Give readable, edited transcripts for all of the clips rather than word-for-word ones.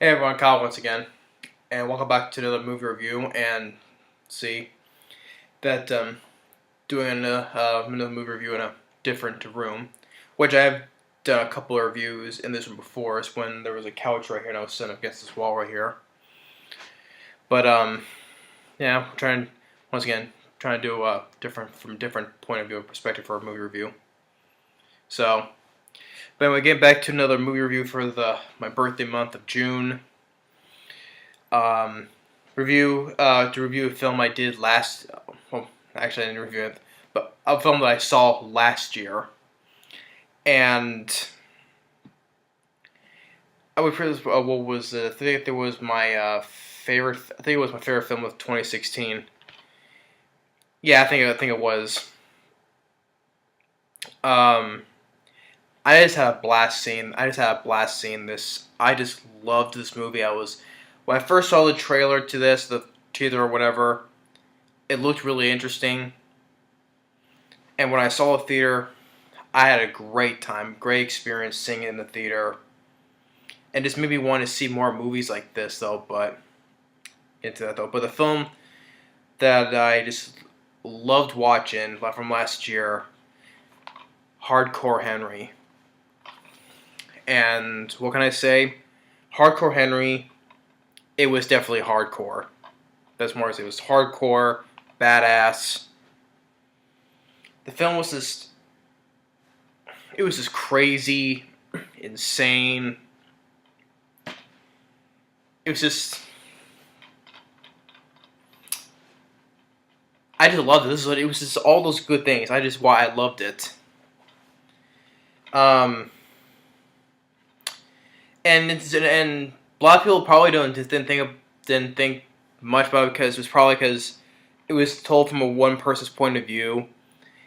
Hey everyone, Kyle once again, and welcome back to another movie review. And see that doing another movie review in a different room, which I've done a couple of reviews in this one before. It's when there was a couch right here and I was sitting up against this wall right here. But yeah, I'm trying once again trying to do a different point of view perspective for a movie review. So, but anyway, getting back to another movie review for my birthday month of June. To review a film I did last. Well, actually, I didn't review it, but a film that I saw last year, and I would put this. What was I think it was my favorite. I think it was my favorite film of 2016. Yeah, I think it was. I just had a blast seeing. This. I just loved this movie. When I first saw the trailer to this, the teaser or whatever, it looked really interesting. And when I saw the theater, I had a great time, great experience seeing it in the theater. And just made me want to see more movies like this, though. But the film that I just loved watching from last year, Hardcore Henry. And what can I say? Hardcore Henry. It was definitely hardcore. That's more as it was hardcore, badass. The film was just, it was just crazy, insane. It was just, I just loved it. It was just all those good things. Why I loved it. And a lot of people probably didn't think much about it because it was told from one person's point of view.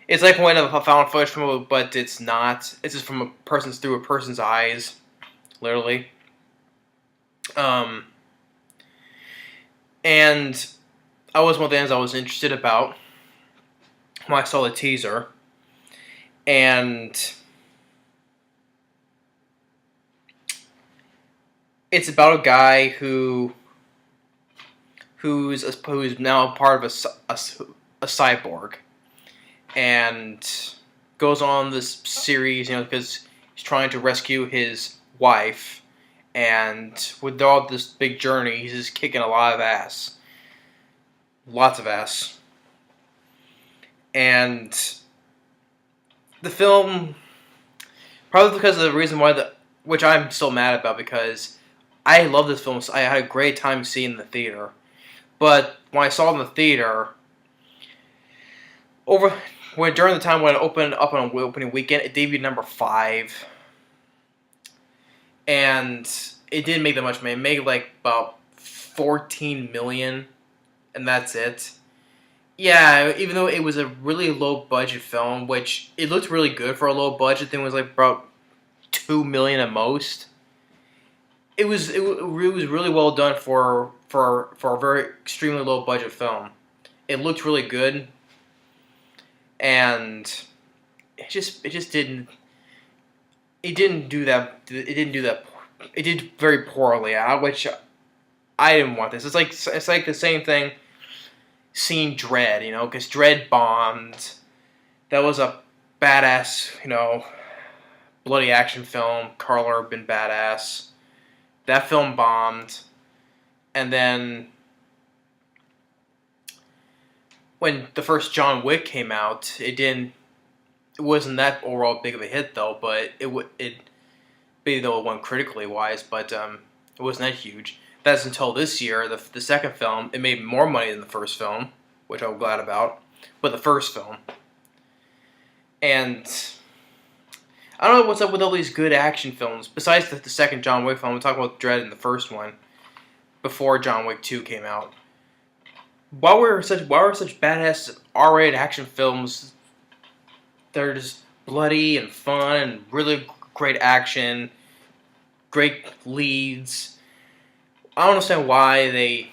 It's like when a found footage film, but it's not. It's just through a person's eyes, literally. And I was one of the things I was interested about when I saw the teaser, and it's about a guy who's now part of a cyborg, and goes on this series, because he's trying to rescue his wife, and with all this big journey, he's just kicking a lot of ass, lots of ass, and the film, probably because of the reason why which I'm still mad about because I love this film. I had a great time seeing it in the theater. But when I saw it in the theater, during the time when it opened up on opening weekend, it debuted number 5. And it didn't make that much money. It made like about $14 million, and that's it. Yeah, even though it was a really low budget film, which it looked really good for a low budget thing, was like about $2 million at most. It was really well done for a very extremely low budget film. It looked really good, and it didn't do that. It did very poorly, which I didn't want this. It's like the same thing. Seeing Dredd, because Dredd bombed. That was a badass, bloody action film. Karl Urban badass. That film bombed, and then when the first John Wick came out, it wasn't that overall big of a hit though. But though it won critically wise, but it wasn't that huge. That's until this year, the second film, it made more money than the first film, which I'm glad about. But the first film, and I don't know what's up with all these good action films. Besides the second John Wick film, we're talking about Dredd in the first one, before John Wick 2 came out. Why were such badass R-rated action films? They're just bloody and fun and really great action, great leads. I don't understand why they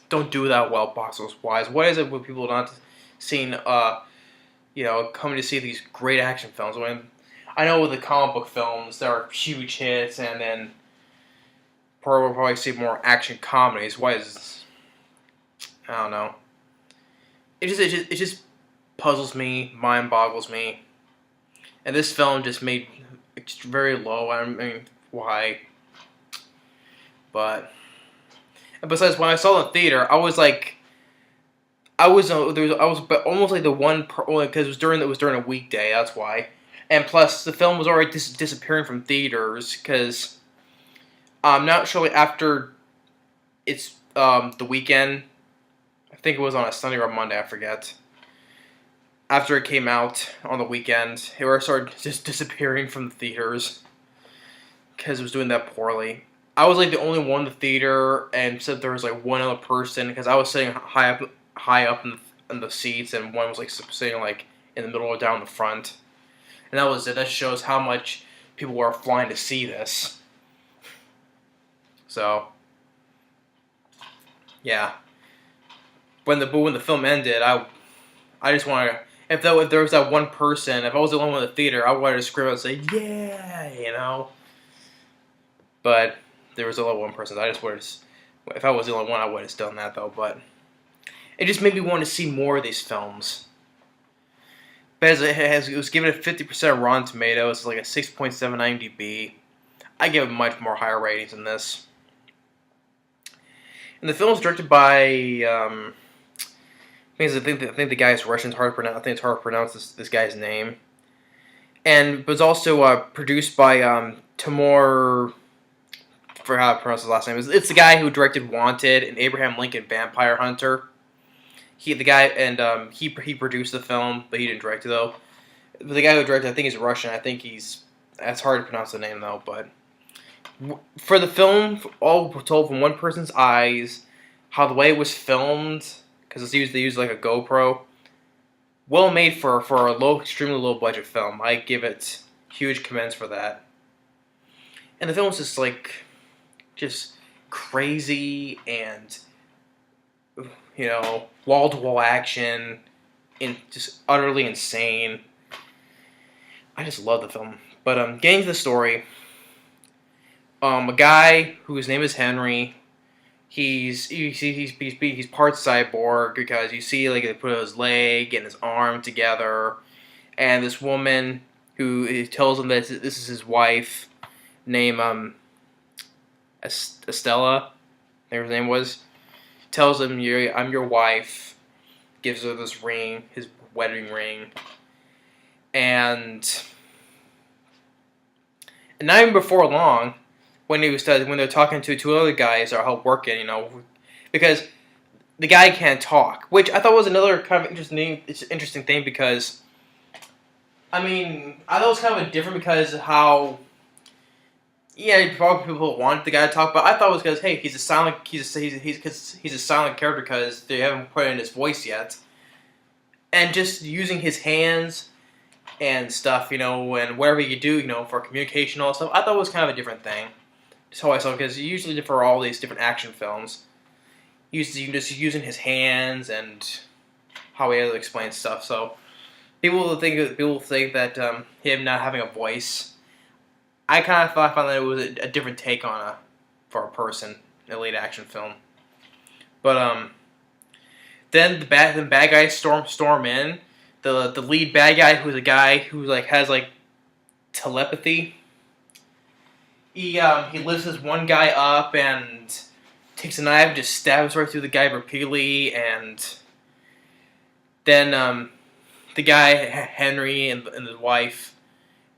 don't do that well box office wise. What is it with people not seeing, coming to see these great action films? I know with the comic book films, there are huge hits, and then probably see more action comedies. Why is I don't know. It just puzzles me, mind boggles me, and this film just made very low. I mean, why? But and besides, when I saw it in the theater, I was like, almost like the one because it was during a weekday. That's why, and plus the film was already disappearing from theaters because not shortly after it's the weekend. I think it was on a Sunday or a Monday. I forget. After it came out on the weekend, it started just disappearing from the theaters because it was doing that poorly. I was like the only one in the theater, and said there was like one other person because I was sitting high up in the seats, and one was like sitting like in the middle or down the front, and that was it. That shows how much people were flying to see this. So, yeah. When the film ended, I just wanted to, if there was that one person, if I was the only one in the theater, I wanted to scream out and say yeah, you know. But there was only one person. I just would have, if I was the only one, I would have done that though. But it just made me want to see more of these films. But it was given a 50% Rotten Tomatoes, like a 6.7 IMDb. I give it much more higher ratings than this. And the film is directed by. I think the guy is Russian. It's hard to pronounce. I think it's hard to pronounce this guy's name. And it was also produced by Timur. I forgot how to pronounce his last name. It's the guy who directed Wanted and Abraham Lincoln Vampire Hunter. He produced the film, but he didn't direct it though. But the guy who directed, I think he's Russian. I think that's hard to pronounce the name though. But for the film, all told from one person's eyes, how the way it was filmed. Because they used like a GoPro. Well made for a extremely low budget film. I give it huge commends for that. And the film's just crazy and wall to wall action and just utterly insane. I just love the film. But getting to the story, a guy whose name is Henry. He's part cyborg because you see like they put his leg and his arm together, and this woman who tells him that this is his wife, named Estella, I think her name was, tells him I'm your wife, gives her this ring, his wedding ring, and not even before long. When they're talking to two other guys that are help working, because the guy can't talk, which I thought was another kind of interesting thing because, I thought it was kind of different because how, probably people want the guy to talk, but I thought it was because hey, he's a silent character because they haven't put in his voice yet, and just using his hands and stuff, and whatever you do, for communication and all that stuff, I thought it was kind of a different thing. That's how I saw it, because usually for all these different action films, just using his hands and how he has to explain stuff. So people think that him not having a voice, I kind of found that it was a different take on for a person in a late action film. But then the bad guys storm in. The lead bad guy, who's a guy who has telepathy. He lifts this one guy up and takes a knife and just stabs right through the guy repeatedly, and then the guy Henry and his wife,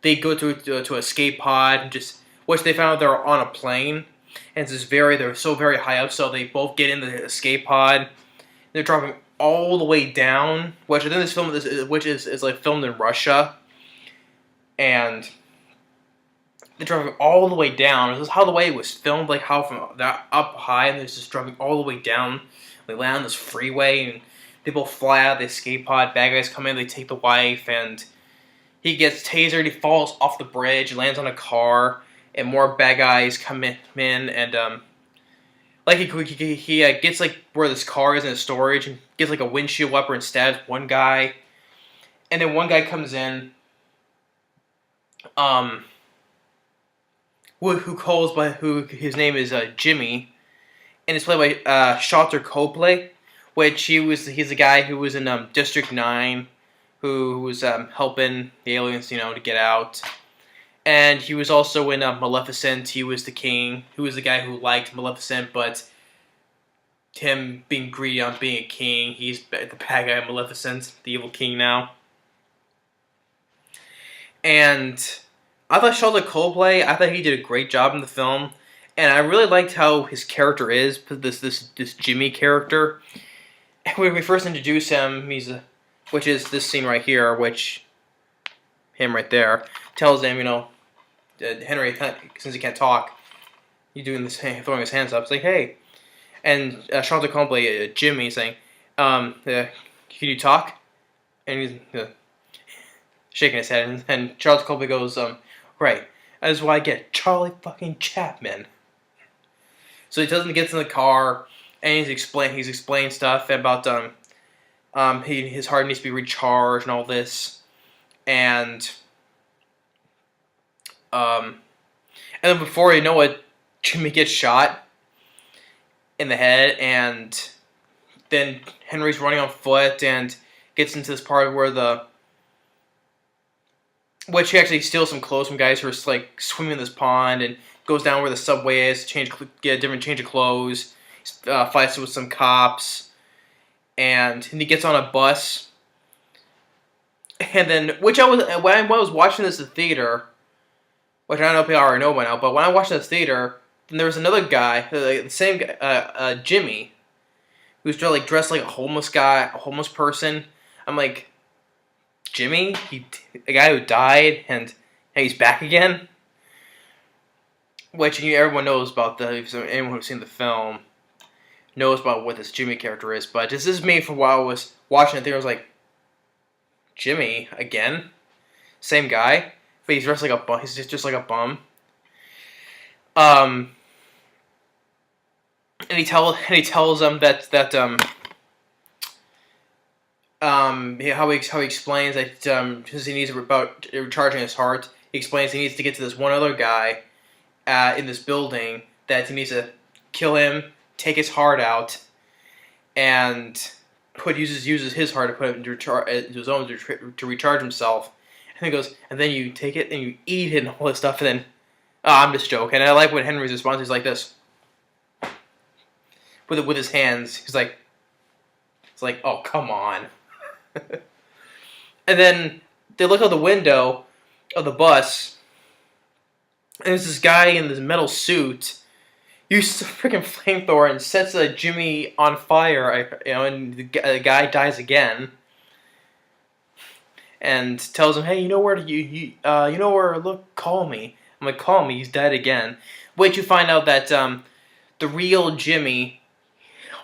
they go to a escape pod, and which they found out they're on a plane, and they're so very high up, so they both get in the escape pod. They're dropping all the way down, which I think this film is like filmed in Russia, and they're driving all the way down. This is how the way it was filmed, like how from that up high, and they're just driving all the way down. They land on this freeway, and they both fly out of the escape pod. Bad guys come in, they take the wife, and he gets tasered. He falls off the bridge, lands on a car, and more bad guys come in, and he gets like where this car is in the storage, and gets like a windshield wiper and stabs one guy, and then one guy comes in. who his name is Jimmy, and it's played by Sharlto Copley, which he's a guy who was in District 9, who was helping the aliens, to get out. And he was also in Maleficent. He was the king. Who was the guy who liked Maleficent, but him being greedy on being a king, he's the bad guy of Maleficent, the evil king now. And I thought Sharlto Copley, I thought he did a great job in the film. And I really liked how his character is, this Jimmy character. When we first introduce him, which is this scene right here, which him right there tells him, Henry, since he can't talk, he's doing this, throwing his hands up. It's like, hey, and Sharlto Copley, Jimmy, saying, "Can you talk?" And he's shaking his head, and Sharlto Copley goes, "Right, that's why I get Charlie fucking Chapman." So he tells him to get in the car, and he's explaining stuff about his heart needs to be recharged and all this, and then before you know it, Jimmy gets shot in the head, and then Henry's running on foot and gets into this part where which he actually steals some clothes from guys who are like swimming in this pond, and goes down where the subway is to get a different change of clothes. Fights with some cops, and he gets on a bus. And then, when I was watching this in the theater, which I don't know if you already know by now, but when I watched this theater, then there was another guy, the same guy, Jimmy, who's dressed like a homeless person. I'm like, Jimmy, the guy who died, and he's back again. Which everyone knows about anyone who's seen the film knows about what this Jimmy character is. But this is me from while I was watching it there. I was like, Jimmy again, same guy, but he's dressed like a bum. He's just like a bum. And he tells them how he explains that since he needs about recharging his heart, he explains he needs to get to this one other guy in this building, that he needs to kill him, take his heart out, and uses his heart to put it into his own to recharge himself. And he goes, and then you take it and you eat it and all this stuff, and then I'm just joking. And I like when Henry's response is like this, with his hands. He's like, it's like, oh, come on. And then they look out the window of the bus, and there's this guy in this metal suit uses a freaking flamethrower and sets Jimmy on fire, and the guy dies again. And tells him, hey, look, call me. I'm like, call me, he's dead again. Wait, you find out that the real Jimmy,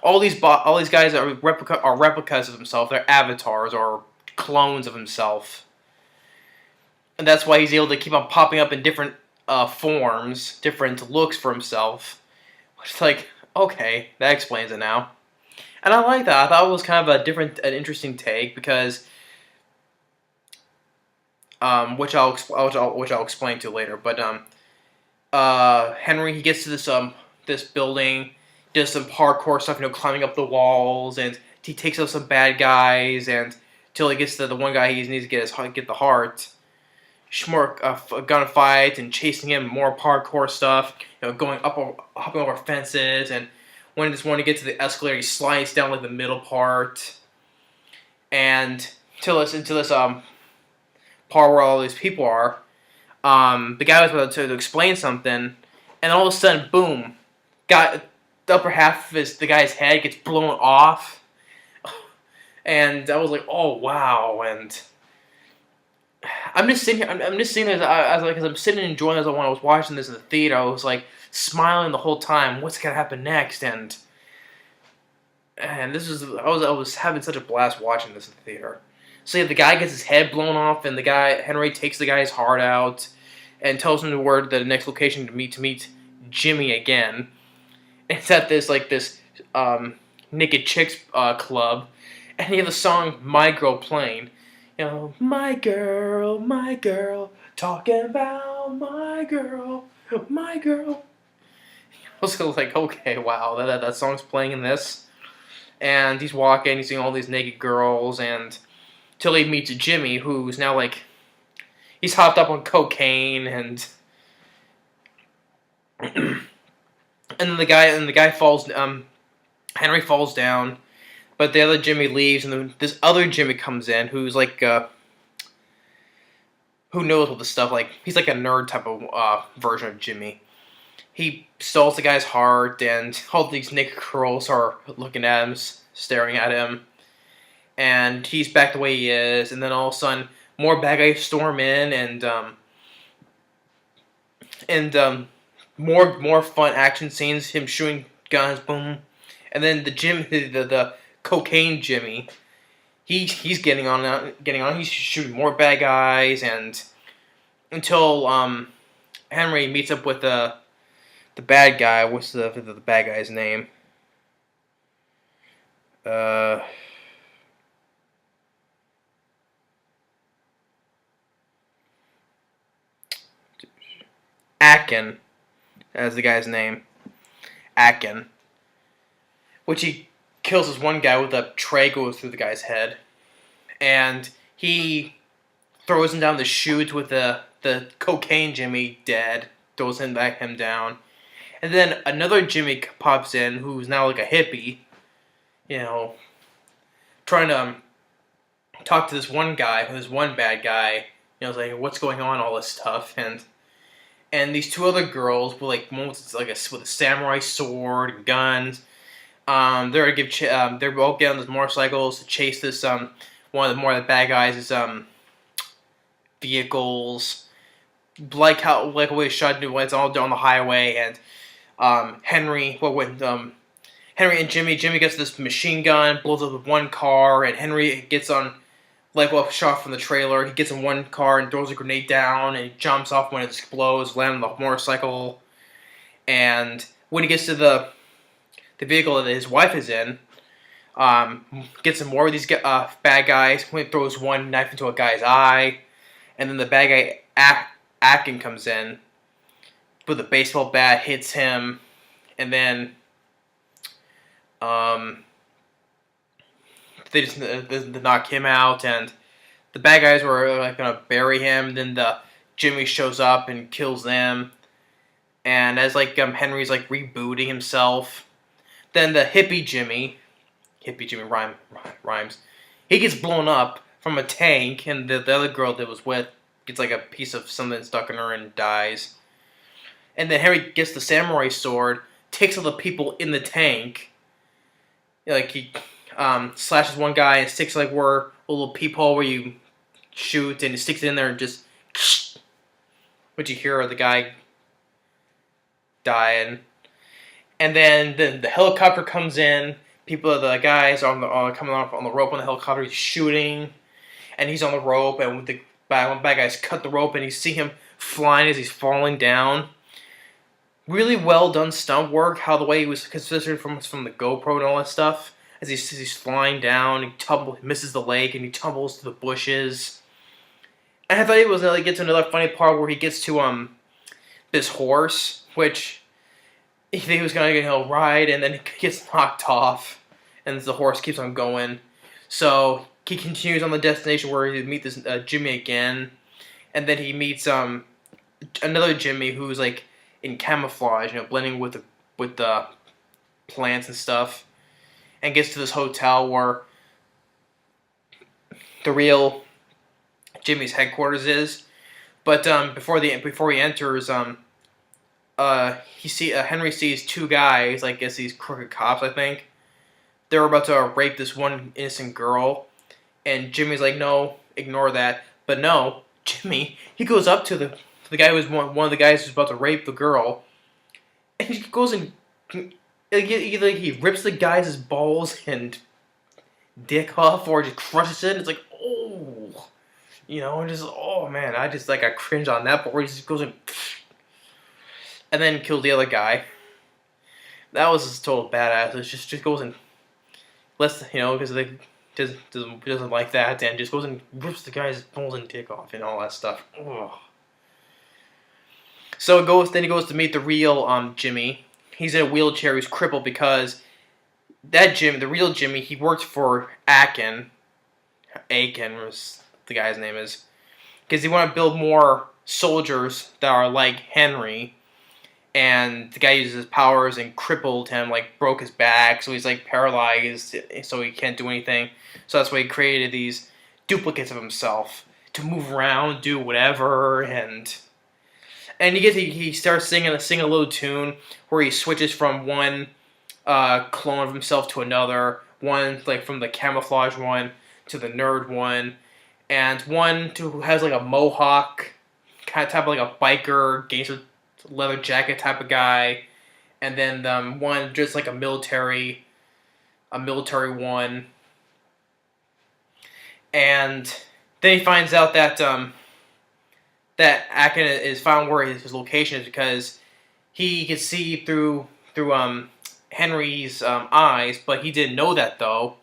all these guys are replicas of himself. They're avatars or clones of himself. And that's why he's able to keep on popping up in different forms, different looks for himself. Which is like, okay, that explains it now. And I like that. I thought it was kind of an interesting take, because which I'll explain to later. But Henry, he gets to this building, does some parkour stuff, climbing up the walls, and he takes out some bad guys, and till he gets to the one guy he needs to get the heart. More gunfights and chasing him, more parkour stuff, hopping over fences, and when he gets to the escalator, he slides down like the middle part, and into this part where all these people are. The guy was about to explain something, and all of a sudden, boom, the upper half of the guy's head gets blown off, and I was like, oh wow. And I'm just sitting here. I'm just sitting there as I'm sitting and enjoying it. When I was watching this in the theater, I was like smiling the whole time. What's gonna happen next? And this was I was having such a blast watching this in the theater. So yeah, the guy gets his head blown off, and Henry takes the guy's heart out, and tells him the next location to meet Jimmy again. And it's at this naked chicks club, and you have the song "My Girl" playing. My girl, talking about my girl. My girl. I was like, okay, wow, that song's playing in this. And he's walking, he's seeing all these naked girls, and till he meets Jimmy, who's now like, he's hopped up on cocaine, and and then the guy falls, Henry falls down, but the other Jimmy leaves, and then this other Jimmy comes in, who's like, who knows what the stuff, like, he's like a nerd type of version of Jimmy. He stalls the guy's heart, and all these naked girls are looking at him, staring at him, and he's back the way he is, and then all of a sudden, more bad guys storm in, and more fun action scenes, him shooting guns, boom, and then the cocaine Jimmy, he's getting on, he's shooting more bad guys, and until Henry meets up with the bad guy. What's the bad guy's name? Akin, as the guy's name. Akin. Which he kills this one guy with a tray goes through the guy's head. And he throws him down the chute with the cocaine Jimmy dead. Throws him down. And then another Jimmy pops in who's now like a hippie. You know, trying to talk to this one guy, this one bad guy. You know, it's like, what's going on, all this stuff. And these two other girls with like one with like with a samurai sword and guns. They're all getting on these motorcycles to chase this one of the bad guys' vehicles. Like how a way shot when it's all down the highway, and Henry and Jimmy gets this machine gun, blows up one car, and Henry gets on shot from the trailer. He gets in one car and throws a grenade down, and he jumps off when it explodes, lands on the motorcycle. And when he gets to the vehicle that his wife is in, gets some more of these bad guys. When he throws one knife into a guy's eye, and then the bad guy Akin comes in with a baseball bat, hits him, and then they just knock him out, and the bad guys were like gonna bury him. Then the Jimmy shows up and kills them, and as Henry's like rebooting himself, then the hippie Jimmy rhymes, he gets blown up from a tank, and the other girl that was with gets like a piece of something stuck in her and dies. And then Henry gets the samurai sword, takes all the people in the tank. Like he slashes one guy and sticks like where a little peephole where you shoot, and he sticks it in there and just. What you hear of the guy dying, and then the helicopter comes in. The guys are coming off on the rope on the helicopter. He's shooting, and he's on the rope, and one bad guys cut the rope, and you see him flying as he's falling down. Really well done stunt work. How the way he was considered from the GoPro and all that stuff. As he's flying down, he misses the lake, and he tumbles to the bushes. And I thought he was gonna get to another funny part where he gets to this horse, which he was gonna ride, and then he gets knocked off, and the horse keeps on going. So he continues on the destination where he meets this Jimmy again, and then he meets another Jimmy who's like in camouflage, blending with the plants and stuff, and gets to this hotel where the real Jimmy's headquarters is. But before he enters, Henry sees two guys, I guess these crooked cops, I think. They're about to rape this one innocent girl, and Jimmy's like, no, ignore that. But no, Jimmy, he goes up to the guy who's one of the guys who's about to rape the girl, and he goes and he rips the guy's balls and dick off, or just crushes it. It's like, oh, just, oh man, I cringe on that part where he just goes and then kills the other guy. That was just total badass. It just goes and because they doesn't like that, and just goes and rips the guy's balls and dick off and all that stuff. Ugh. So then he goes to meet the real Jimmy. He's in a wheelchair. He's crippled because the real Jimmy, he worked for Aiken. Aiken was the guy's name is, because he wanted to build more soldiers that are like Henry. And the guy uses his powers and crippled him, like broke his back, so he's like paralyzed, so he can't do anything. So that's why he created these duplicates of himself to move around, do whatever, and he starts singing a little tune where he switches from one clone of himself to another, one like from the camouflage one to the nerd one, and one who has like a mohawk, kind of type of like a biker gangster leather jacket type of guy, and then one just like a military one, and then he finds out that that Akin is found where his location is because he can see through Henry's eyes, but he didn't know that though.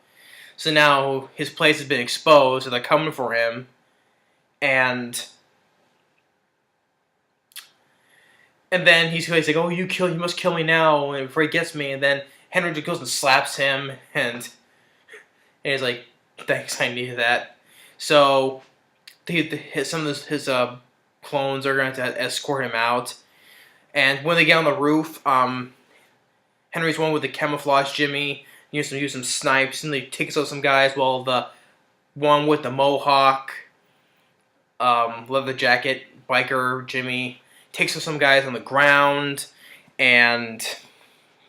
So now his place has been exposed, so they're coming for him, and then he's like, "Oh, you must kill me now, and before he gets me." And then Henry just goes and slaps him, and he's like, "Thanks, I needed that." So some of his clones are going to escort him out, and when they get on the roof, Henry's one with the camouflage Jimmy use some snipes, and they takes out some guys, while the one with the mohawk, leather jacket biker Jimmy takes out some guys on the ground, and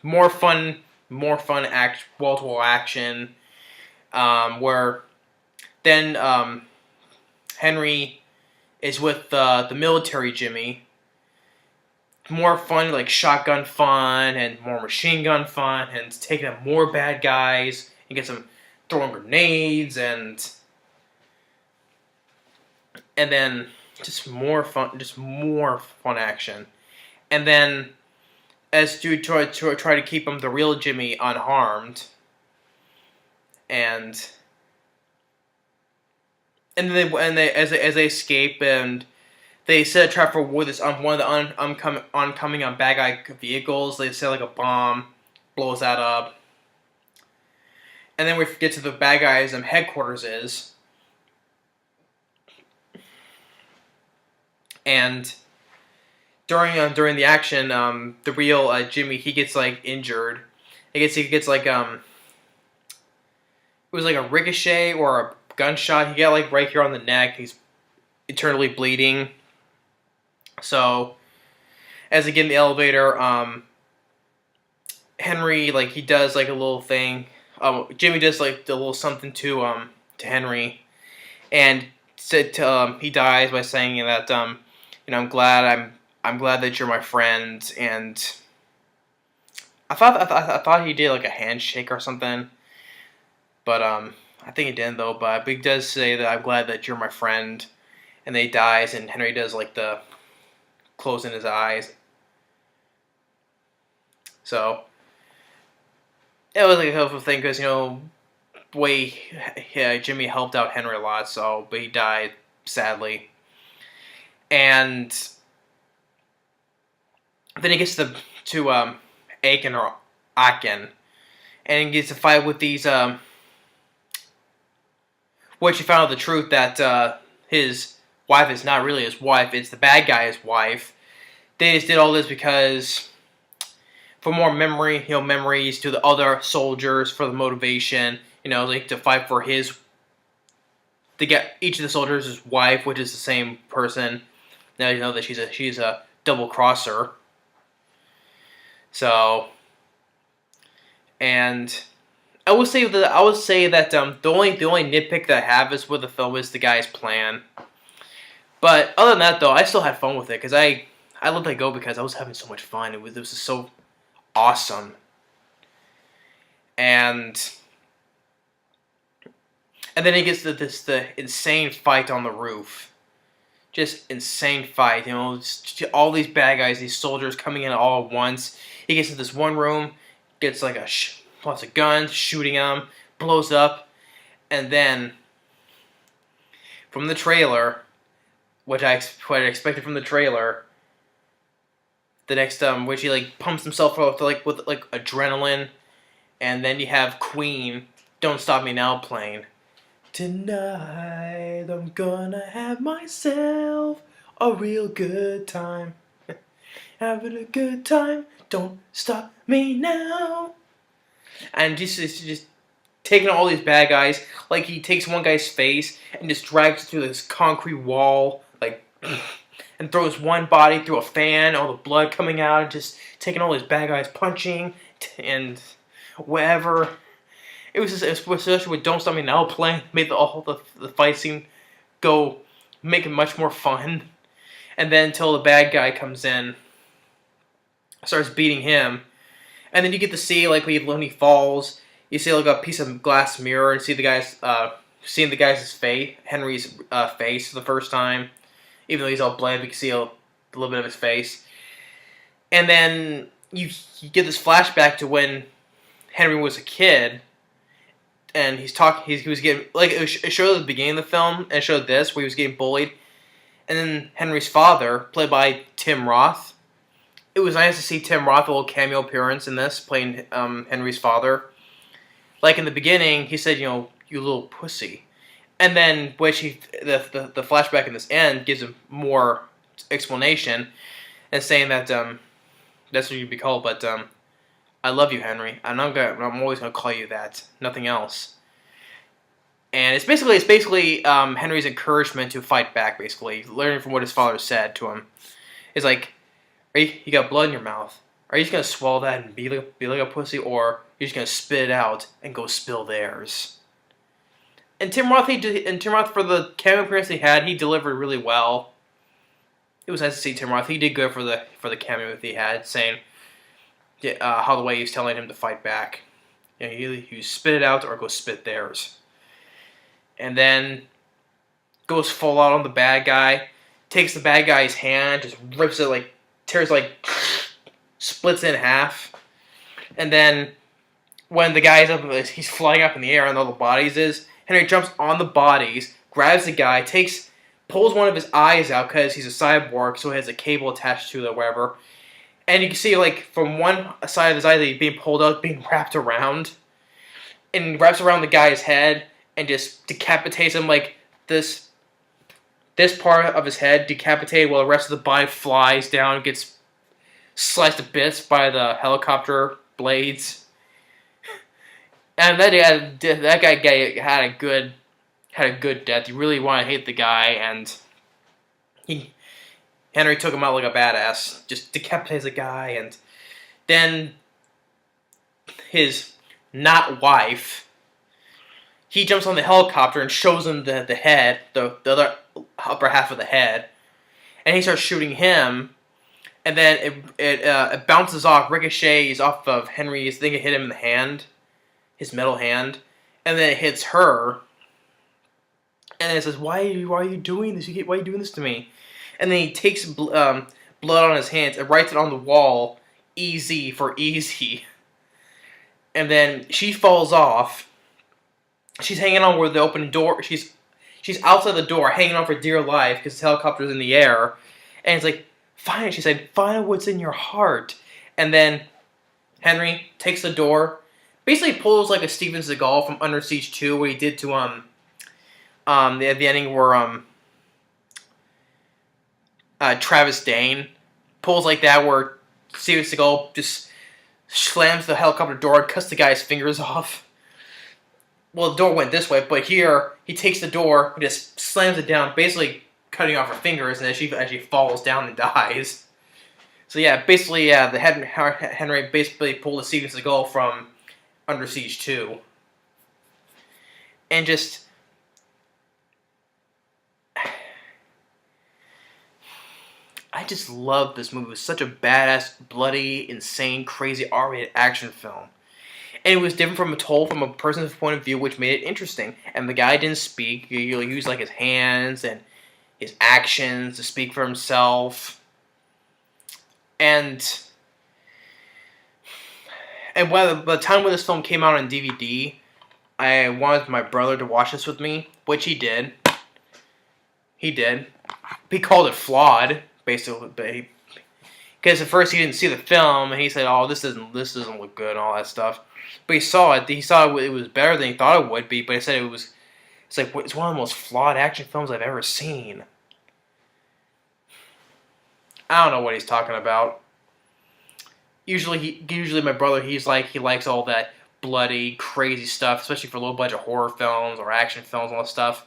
more fun wall-to-wall action, where then Henry is with the military Jimmy. More fun, like shotgun fun and more machine gun fun, and taking out more bad guys and get some throwing grenades and then just more fun action. And then as to try to keep the real Jimmy unharmed, and as they escape, and they set a trap for one of the oncoming bad guy vehicles. They set like a bomb, blows that up, and then we get to the bad guys' headquarters is, and during the action, the real Jimmy, he gets like injured. He gets like it was like a ricochet or a gunshot. He got like right here on the neck. He's eternally bleeding. So, as they get in the elevator, Henry, like, he does, like, a little thing. Jimmy does, like, a little something to Henry. And said he dies by saying that, I'm glad that you're my friend. And I thought he did, like, a handshake or something. But, I think he didn't, though. But he does say that I'm glad that you're my friend. And then he dies, and Henry does, like, the closing his eyes. So it was like a helpful thing because Jimmy helped out Henry a lot. So, but he died sadly, and then he gets to Aiken or Akin, and he gets to fight with these. Which he found out the truth that his wife is not really his wife, it's the bad guy's wife. They just did all this because for more memories to the other soldiers, for the motivation, like to fight for to get each of the soldiers his wife, which is the same person. Now you know that she's a double crosser. So, and I would say that the only nitpick that I have is with the film is the guy's plan. But other than that, though, I still had fun with it because I let that go because I was having so much fun. It was just so awesome, and then he gets the insane fight on the roof, just insane fight. Just all these bad guys, these soldiers coming in all at once. He gets to this one room, gets like lots of guns, shooting them, blows up, and then from the trailer. What I expected from the trailer, the next which he like pumps himself up with adrenaline, and then you have Queen, "Don't Stop Me Now" playing. Tonight I'm gonna have myself a real good time. Having a good time, don't stop me now. And just taking all these bad guys, like he takes one guy's face and just drags it through this concrete wall, like, and throws one body through a fan, all the blood coming out, and just taking all these bad guys punching and whatever. It was just, especially with "Don't Stop Me Now" playing, made the fight scene make it much more fun. And then until the bad guy comes in, starts beating him, and then you get to see like when he falls, you see like a piece of glass mirror and see the guy's seeing the guy's face, Henry's face for the first time, even though he's all bloody, you can see a little bit of his face. And then you get this flashback to when Henry was a kid, and he was getting like it showed at the beginning of the film, and it showed this where he was getting bullied, and then Henry's father, played by Tim Roth. It was nice to see Tim Roth, a little cameo appearance in this, playing Henry's father. Like in the beginning, he said, "You little pussy," and then the flashback in this end gives him more explanation, and saying that that's what you'd be called, but I love you, Henry, and I'm always gonna call you that, nothing else. And it's basically Henry's encouragement to fight back, basically learning from what his father said to him. It's like, you got blood in your mouth. Are you just gonna swallow that and be like a pussy, or you're just gonna spit it out and go spill theirs? And Tim Roth, for the cameo appearance he had, he delivered really well. It was nice to see Tim Roth. He did good for the cameo that he had, saying how the way he was telling him to fight back. You spit it out or go spit theirs. And then goes full out on the bad guy. Takes the bad guy's hand, just rips it splits it in half. And then when the guy's he's flying up in the air and all the bodies Henry jumps on the bodies, grabs the guy, pulls one of his eyes out because he's a cyborg, so he has a cable attached to it or whatever. And you can see like from one side of his eye that he's being pulled out, being wrapped around. And wraps around the guy's head and just decapitates him, like this part of his head decapitated while the rest of the body flies down and gets sliced to bits by the helicopter blades. And that guy had a good death. You really want to hate the guy, and Henry took him out like a badass. Just decapitates the guy, and then his not wife, he jumps on the helicopter and shows him the head, the other upper half of the head, and he starts shooting him, and then it bounces off, ricochets off of Henry's. I think it hit him in the hand, his metal hand, and then it hits her, and it says, "Why are you doing this? Why are you doing this to me?" And then he takes blood on his hands and writes it on the wall, "EZ for easy." And then she falls off. She's hanging on where the open door. She's outside the door, hanging on for dear life because the helicopter's in the air. And it's like, "Find," she said, "find what's in your heart." And then Henry takes the door, basically pulls like a Steven Seagal from Under Siege 2, what he did to the ending where Travis Dane pulls like that, where Steven Seagal just slams the helicopter door and cuts the guy's fingers off. Well, the door went this way, but here he takes the door and just slams it down, basically cutting off her fingers, and as she falls down and dies. So yeah, basically, the Henry basically pulled a Steven Seagal from Under Siege 2, and just I just love this movie. It was such a badass, bloody, insane, crazy R-rated action film. And it was different from a person's point of view, which made it interesting. And the guy didn't speak. He used like his hands and his actions to speak for himself. And by the time when this film came out on DVD, I wanted my brother to watch this with me, which he did. He called it flawed, basically. But Because at first he didn't see the film, and he said, "Oh, this doesn't look good," and all that stuff. But he saw it. He saw it was better than he thought it would be. But he said it's like it's one of the most flawed action films I've ever seen. I don't know what he's talking about. Usually my brother, he likes all that bloody, crazy stuff, especially for low budget horror films or action films and all that stuff.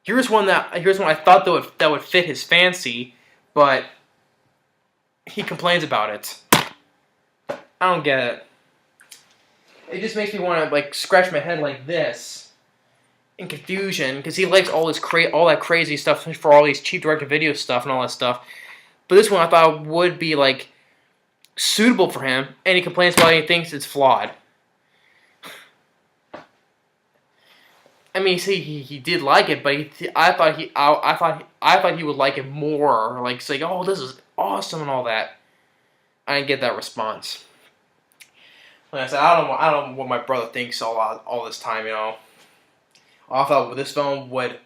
Here's one I thought that would fit his fancy, but he complains about it. I don't get it. It just makes me want to like scratch my head like this in confusion because he likes all that crazy stuff for all these cheap direct-to-video stuff and all that stuff. But this one I thought would be like suitable for him, and he complains about it and he thinks it's flawed. I mean, see, he did like it, but I thought he would like it more. Like saying, "Oh, this is awesome" and all that. I didn't get that response. Like I said, I don't know what my brother thinks all this time. You know, I thought this film would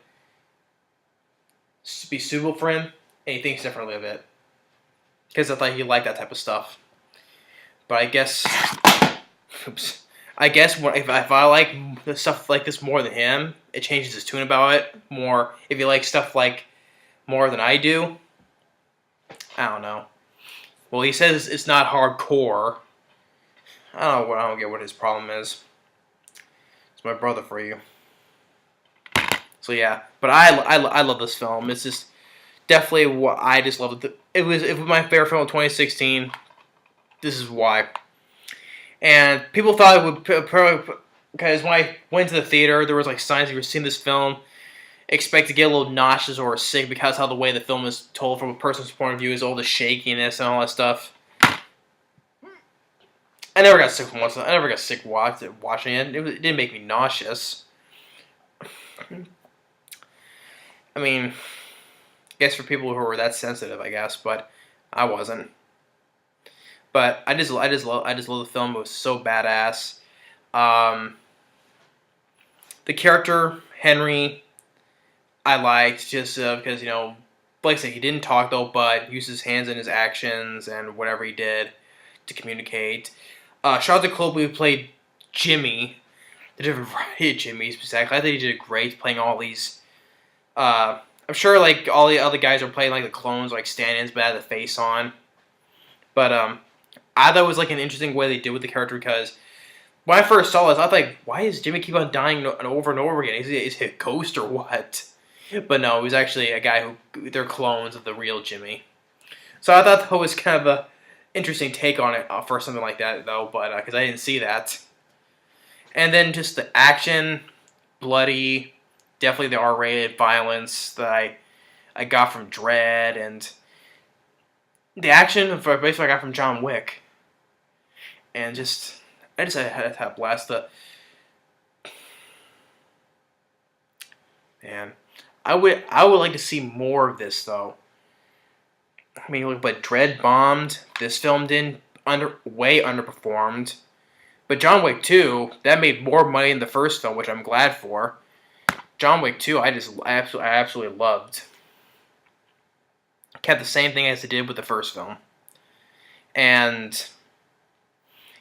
be suitable for him, and he thinks differently of it because I thought he liked that type of stuff. But I guess, oops. I guess if I like the stuff like this more than him, it changes his tune about it more. If he likes stuff like more than I do, I don't know. Well, he says it's not hardcore. I don't get what his problem is. It's my brother for you. So yeah, but I love this film. It's just definitely what I just loved it. It was my favorite film of 2016. This is why. And people thought it would probably, because when I went to the theater, there was like signs you were seeing this film, expect to get a little nauseous or sick because how the way the film is told from a person's point of view is all the shakiness and all that stuff. I never got sick watching it. It didn't make me nauseous. I mean, I guess for people who are that sensitive, I guess, but I wasn't. But I just love the film. It was so badass. The character Henry, I liked just because like I said, he didn't talk though, but used his hands and his actions and whatever he did to communicate. Sharlto Copley played Jimmy, the different variety of Jimmys. Exactly, I think he did great playing all these. I'm sure like all the other guys are playing like the clones, like stand-ins, but had the face on. But I thought it was like an interesting way they did with the character because when I first saw this, I thought, why does Jimmy keep on dying over and over again? Is he a ghost or what? But no, he was actually a guy who they're clones of the real Jimmy. So I thought that was kind of a interesting take on it for something like that, though, but because I didn't see that. And then just the action, bloody, definitely the R-rated violence that I got from Dread, and the action basically I got from John Wick. And I had a blast. Man, I would like to see more of this though. I mean, look, but Dread bombed. This film didn't way underperformed. But John Wick 2, that made more money than the first film, which I'm glad for. John Wick 2, I absolutely loved. Kept the same thing as it did with the first film. And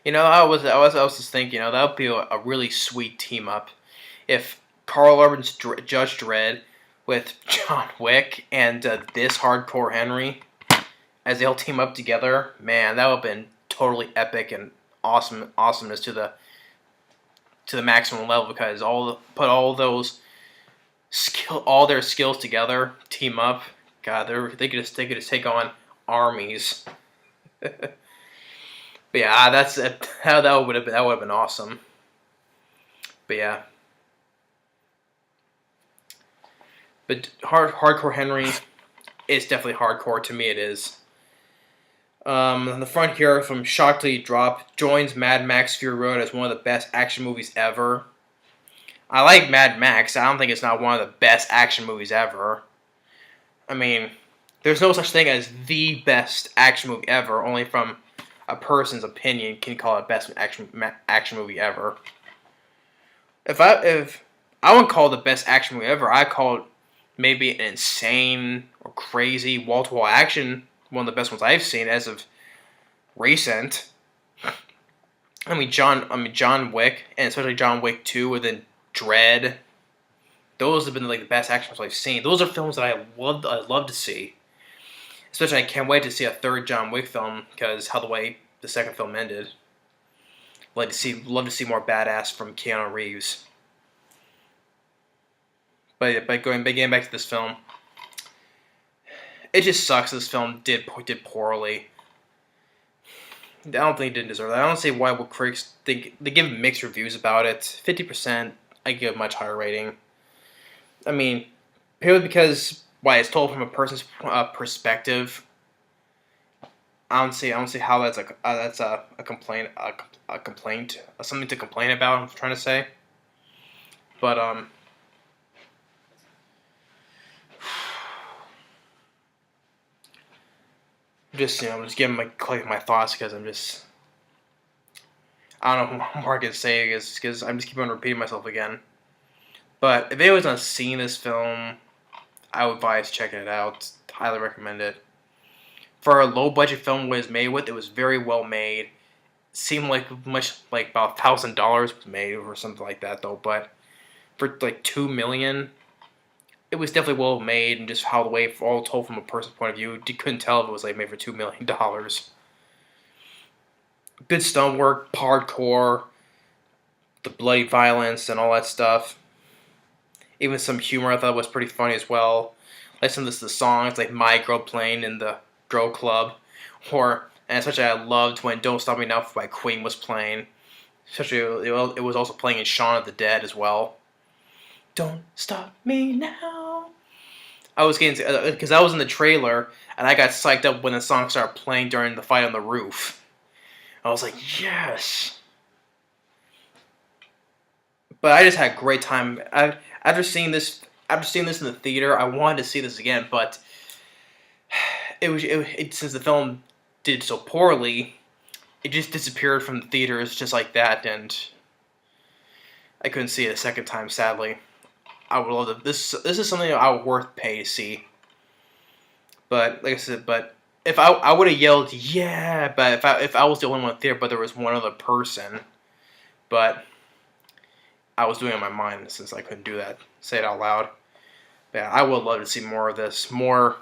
I was just thinking, that would be a really sweet team up if Carl Urban's Judge Dredd with John Wick and this hardcore Henry, as they all team up together. Man, that would have been totally epic and awesomeness to the maximum level because put all those all their skills together, team up. God, they could just take on armies. But yeah, that's it. That would have been awesome. But yeah. But hardcore Henry is definitely hardcore. To me, it is. On the front here, from Shock Till You Drop, joins Mad Max Fury Road as one of the best action movies ever. I like Mad Max. I don't think it's not one of the best action movies ever. I mean, there's no such thing as the best action movie ever. Only from a person's opinion can call it best action movie ever. If I wouldn't call it the best action movie ever, I call it maybe an insane or crazy wall-to-wall action one of the best ones I've seen as of recent. John Wick, and especially John Wick 2, and then Dread. Those have been like the best action films I've seen. Those are films that I love to see. Especially, I can't wait to see a third John Wick film because how the way the second film ended. Love to see more badass from Keanu Reeves. But getting back to this film, it just sucks. This film did poorly. I don't think it didn't deserve that. I don't see why would critics think they give mixed reviews about it. 50%, I give a much higher rating. I mean, purely because it's told from a person's perspective. I don't see how that's a complaint, something to complain about. I'm trying to say, but I'm just giving my thoughts because I don't know what more I can say because I'm just keep on repeating myself again. But if anyone's not seen this film, I would advise checking it out. Highly recommend it. For a low budget film it was made with, it was very well made. Seemed like about $1,000 was made or something like that though, but for like $2 million, it was definitely well made, and just how the way all told from a person's point of view, you couldn't tell if it was like made for $2 million. Good stunt work, hardcore, the bloody violence and all that stuff. Even some humor I thought was pretty funny as well. Like some of the songs, like My Girl playing in the Girl Club, and especially I loved when Don't Stop Me Now by Queen was playing. Especially it was also playing in Shaun of the Dead as well. Don't stop me now. I was getting because I was in the trailer and I got psyched up when the song started playing during the fight on the roof. I was like, yes. But I just had a great time. After seeing this in the theater, I wanted to see this again, but since the film did so poorly, it just disappeared from the theaters just like that, and I couldn't see it a second time. Sadly, I would love to. This is something I would worth pay to see. But like I said, if I would have yelled yeah, but if I was the only one in the theater, but there was one other person, but I was doing it in my mind since I couldn't say it out loud. But yeah, I would love to see more of this, more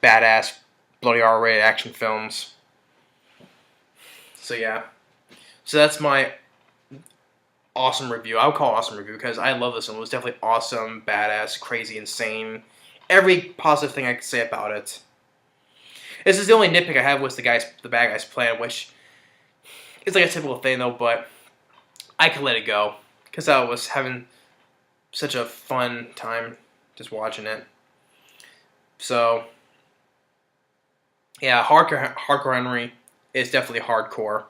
badass, bloody R-rated action films. So yeah, so that's my awesome review. I would call it awesome review because I love this one. It was definitely awesome, badass, crazy, insane. Every positive thing I could say about it. This is the only nitpick I have with the bad guys playing, which is like a typical thing though, but I could let it go because I was having such a fun time just watching it. So yeah, hardcore Henry is definitely hardcore.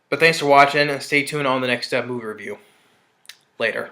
But thanks for watching, and stay tuned on the next movie review. Later.